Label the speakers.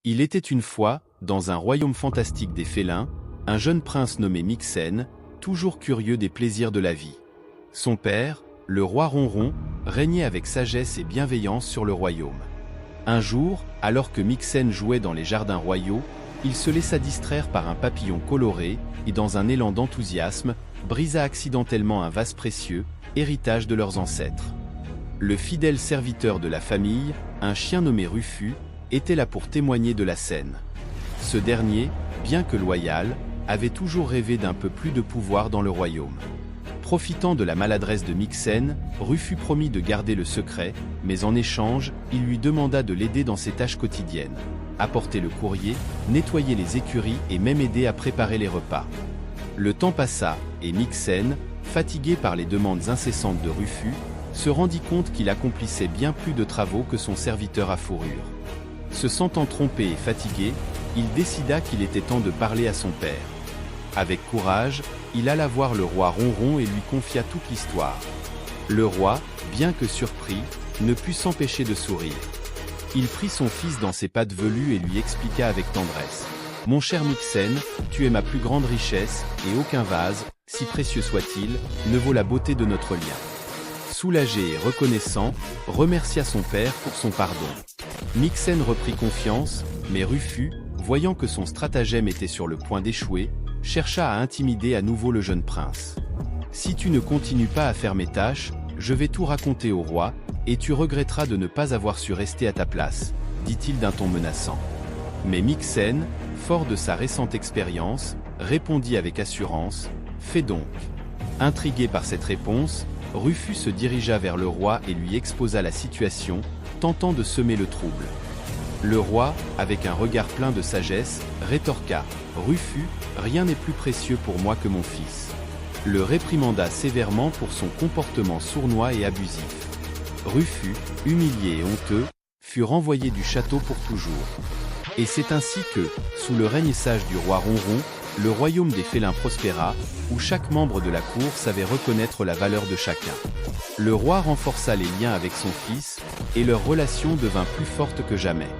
Speaker 1: Il était une fois, dans un royaume fantastique des félins, un jeune prince nommé Mixen, toujours curieux des plaisirs de la vie. Son père, le roi Ronron, régnait avec sagesse et bienveillance sur le royaume. Un jour, alors que Mixen jouait dans les jardins royaux, il se laissa distraire par un papillon coloré et dans un élan d'enthousiasme, brisa accidentellement un vase précieux, héritage de leurs ancêtres. Le fidèle serviteur de la famille, un chien nommé Rufus, était là pour témoigner de la scène. Ce dernier, bien que loyal, avait toujours rêvé d'un peu plus de pouvoir dans le royaume. Profitant de la maladresse de Mixen, Rufus promit de garder le secret, mais en échange, il lui demanda de l'aider dans ses tâches quotidiennes. Apporter le courrier, nettoyer les écuries et même aider à préparer les repas. Le temps passa, et Mixen, fatigué par les demandes incessantes de Rufus, se rendit compte qu'il accomplissait bien plus de travaux que son serviteur à fourrure. Se sentant trompé et fatigué, il décida qu'il était temps de parler à son père. Avec courage, il alla voir le roi Ronron et lui confia toute l'histoire. Le roi, bien que surpris, ne put s'empêcher de sourire. Il prit son fils dans ses pattes velues et lui expliqua avec tendresse. « Mon cher Mixen, tu es ma plus grande richesse, et aucun vase, si précieux soit-il, ne vaut la beauté de notre lien. » Soulagé et reconnaissant, remercia son père pour son pardon. Mixen reprit confiance, mais Rufus, voyant que son stratagème était sur le point d'échouer, chercha à intimider à nouveau le jeune prince. « Si tu ne continues pas à faire mes tâches, je vais tout raconter au roi, et tu regretteras de ne pas avoir su rester à ta place, » dit-il d'un ton menaçant. Mais Mixen, fort de sa récente expérience, répondit avec assurance, « Fais donc. » Intrigué par cette réponse, Rufus se dirigea vers le roi et lui exposa la situation, tentant de semer le trouble. Le roi, avec un regard plein de sagesse, rétorqua « Rufus, rien n'est plus précieux pour moi que mon fils. » Le réprimanda sévèrement pour son comportement sournois et abusif. Rufus, humilié et honteux, fut renvoyé du château pour toujours. Et c'est ainsi que, sous le règne sage du roi Ronron, le royaume des félins prospéra, où chaque membre de la cour savait reconnaître la valeur de chacun. Le roi renforça les liens avec son fils, et leur relation devint plus forte que jamais.